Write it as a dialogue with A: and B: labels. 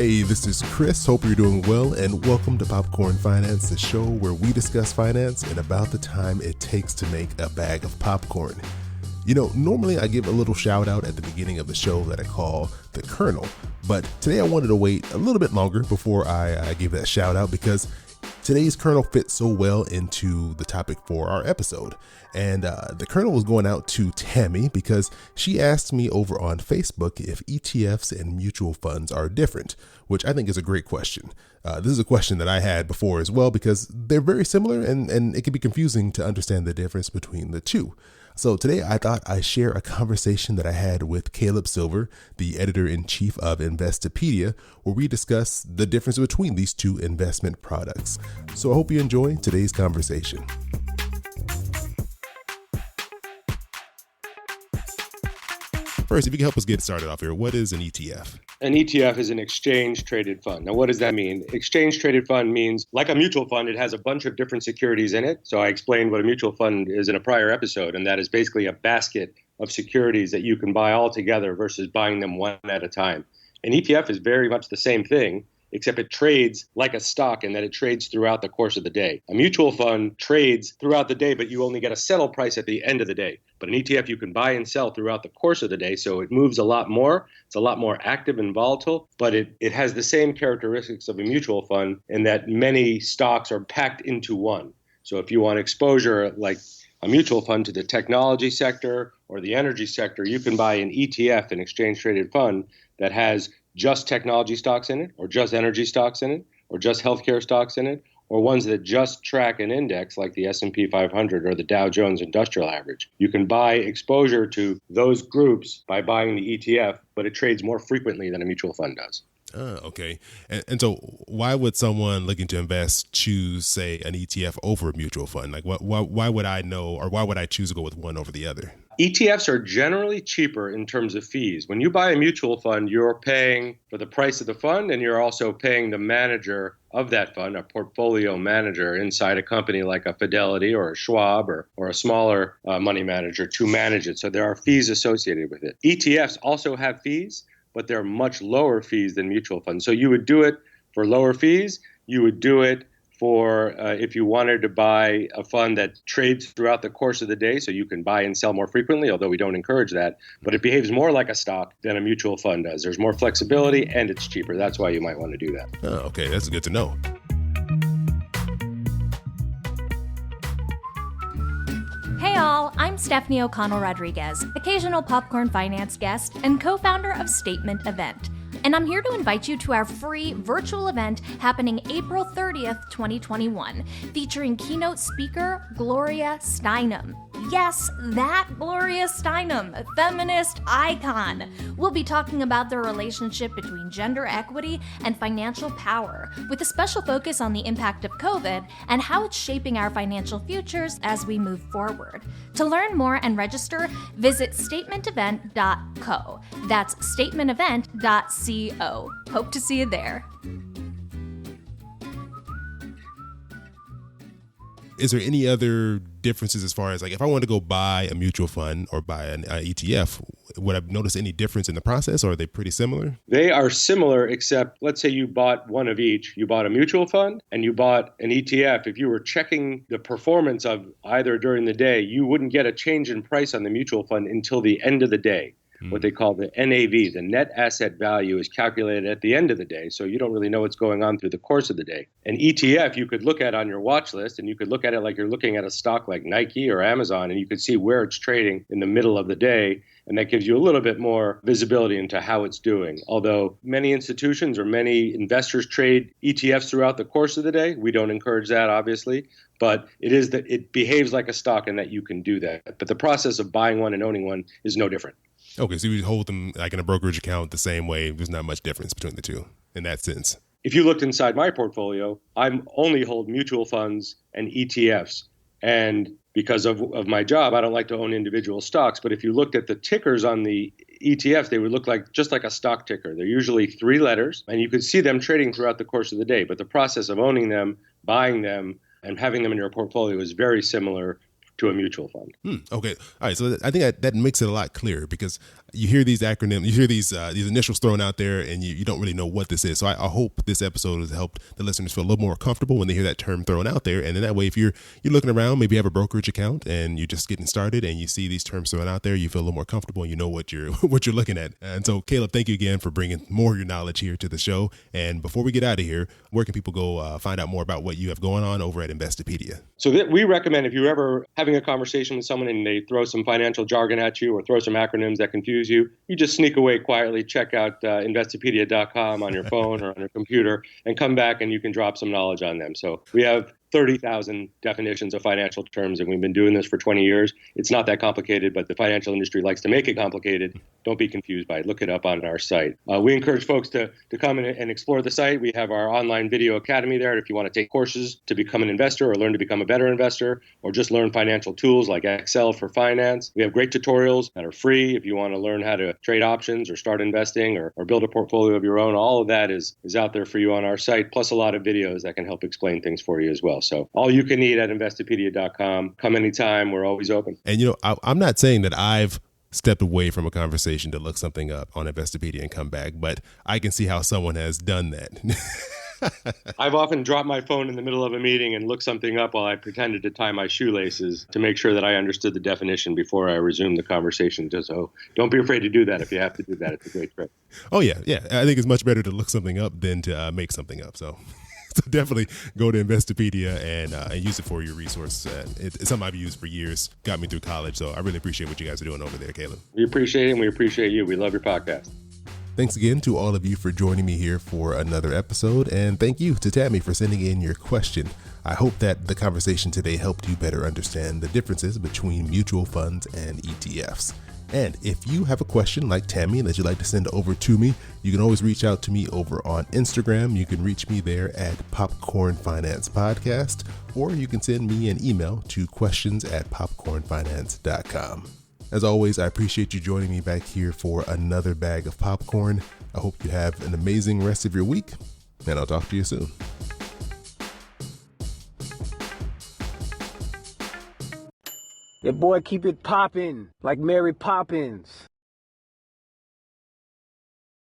A: Hey, this is Chris. Hope you're doing well, and welcome to Popcorn Finance, the show where we discuss finance and about the time it takes to make a bag of popcorn. You know, normally I give a little shout out at the beginning of the show that I call the Colonel, but today I wanted to wait a little bit longer before I give that shout out because today's Colonel fits so well into the topic for our episode. And the Colonel was going out to Tame because she asked me over on Facebook if ETFs and mutual funds are different, which I think is a great question. This is a question that I had before as well because they're very similar and it can be confusing to understand the difference between the two. So today I thought I'd share a conversation that I had with Caleb Silver, the editor-in-chief of Investopedia, where we discuss the difference between these two investment products. So I hope you enjoy today's conversation. First, if you can help us get started off here, what is an ETF?
B: An ETF is an exchange-traded fund. Now, what does that mean? Exchange-traded fund means, like a mutual fund, it has a bunch of different securities in it. So I explained what a mutual fund is in a prior episode, and that is basically a basket of securities that you can buy all together versus buying them one at a time. An ETF is very much the same thing, except it trades like a stock in that it trades throughout the course of the day. A mutual fund trades throughout the day, but you only get a settle price at the end of the day. But an ETF you can buy and sell throughout the course of the day, so it moves a lot more. It's a lot more active and volatile, but it has the same characteristics of a mutual fund in that many stocks are packed into one. So if you want exposure like a mutual fund to the technology sector or the energy sector, you can buy an ETF, an exchange-traded fund, that has just technology stocks in it, or just energy stocks in it, or just healthcare stocks in it, or ones that just track an index like the S&P 500 or the Dow Jones Industrial Average. You can buy exposure to those groups by buying the ETF, but it trades more frequently than a mutual fund does.
A: Okay. And so why would someone looking to invest choose, say, an ETF over a mutual fund? Like, why would I know, or why would I choose to go with one over the other?
B: ETFs are generally cheaper in terms of fees. When you buy a mutual fund, you're paying for the price of the fund, and you're also paying the manager of that fund, a portfolio manager inside a company like a Fidelity or a Schwab or a smaller money manager to manage it. So there are fees associated with it. ETFs also have fees, but they're much lower fees than mutual funds. So you would do it for lower fees. You would do it for if you wanted to buy a fund that trades throughout the course of the day, so you can buy and sell more frequently, although we don't encourage that. But it behaves more like a stock than a mutual fund does. There's more flexibility and it's cheaper. That's why you might want to do that.
A: Oh, okay. That's good to know.
C: Hey all, I'm Stephanie O'Connell Rodriguez, occasional Popcorn Finance guest and co-founder of Statement Event. And I'm here to invite you to our free virtual event happening April 30th, 2021, featuring keynote speaker Gloria Steinem. Yes, that Gloria Steinem, a feminist icon. We'll be talking about the relationship between gender equity and financial power, with a special focus on the impact of COVID and how it's shaping our financial futures as we move forward. To learn more and register, visit statementevent.co. That's statementevent.co. Hope to see you there.
A: Is there any other differences as far as, like, if I want to go buy a mutual fund or buy an ETF, would I notice any difference in the process, or are they pretty similar?
B: They are similar, except let's say you bought one of each. You bought a mutual fund and you bought an ETF. If you were checking the performance of either during the day, you wouldn't get a change in price on the mutual fund until the end of the day. What they call the NAV, the net asset value, is calculated at the end of the day. So you don't really know what's going on through the course of the day. An ETF you could look at on your watch list, and you could look at it like you're looking at a stock like Nike or Amazon, and you could see where it's trading in the middle of the day. And that gives you a little bit more visibility into how it's doing. Although many institutions or many investors trade ETFs throughout the course of the day, we don't encourage that, obviously. But it is that it behaves like a stock and that you can do that. But the process of buying one and owning one is no different.
A: Okay, so you hold them like in a brokerage account the same way. There's not much difference between the two in that sense.
B: If you looked inside my portfolio, I only hold mutual funds and ETFs. And because of my job, I don't like to own individual stocks. But if you looked at the tickers on the ETFs, they would look like just like a stock ticker. They're usually 3 letters, and you could see them trading throughout the course of the day. But the process of owning them, buying them, and having them in your portfolio is very similar to a mutual fund.
A: Okay. All right. So I think that makes it a lot clearer, because you hear these acronyms, you hear these initials thrown out there, and you don't really know what this is. So I hope this episode has helped the listeners feel a little more comfortable when they hear that term thrown out there. And then that way, if you're looking around, maybe you have a brokerage account and you're just getting started and you see these terms thrown out there, you feel a little more comfortable and you know what you're looking at. And so, Caleb, thank you again for bringing more of your knowledge here to the show. And before we get out of here, where can people go find out more about what you have going on over at Investopedia?
B: So we recommend, if you're ever having a conversation with someone and they throw some financial jargon at you or throw some acronyms that confuse you, you just sneak away quietly, check out Investopedia.com on your phone or on your computer, and come back and you can drop some knowledge on them. So we have 30,000 definitions of financial terms, and we've been doing this for 20 years. It's not that complicated, but the financial industry likes to make it complicated. Don't be confused by it. Look it up on our site. We encourage folks to come in and explore the site. We have our online video academy there if you want to take courses to become an investor or learn to become a better investor, or just learn financial tools like Excel for finance. We have great tutorials that are free if you want to learn how to trade options or start investing or build a portfolio of your own. All of that is out there for you on our site, plus a lot of videos that can help explain things for you as well. So all you can need at Investopedia.com. Come anytime. We're always open.
A: And, I'm not saying that I've stepped away from a conversation to look something up on Investopedia and come back, but I can see how someone has done that.
B: I've often dropped my phone in the middle of a meeting and looked something up while I pretended to tie my shoelaces to make sure that I understood the definition before I resumed the conversation. So don't be afraid to do that if you have to do that. It's a great trick.
A: Oh, yeah. Yeah. I think it's much better to look something up than to make something up. So definitely go to Investopedia and use it for your resource. It's something I've used for years, got me through college. So I really appreciate what you guys are doing over there, Caleb.
B: We appreciate it, and we appreciate you. We love your podcast.
A: Thanks again to all of you for joining me here for another episode. And thank you to Tame for sending in your question. I hope that the conversation today helped you better understand the differences between mutual funds and ETFs. And if you have a question like Tammy that you'd like to send over to me, you can always reach out to me over on Instagram. You can reach me there at Popcorn Finance Podcast, or you can send me an email to questions@popcornfinance.com. As always, I appreciate you joining me back here for another bag of popcorn. I hope you have an amazing rest of your week, and I'll talk to you soon.
D: Your boy keep it poppin' like Mary Poppins.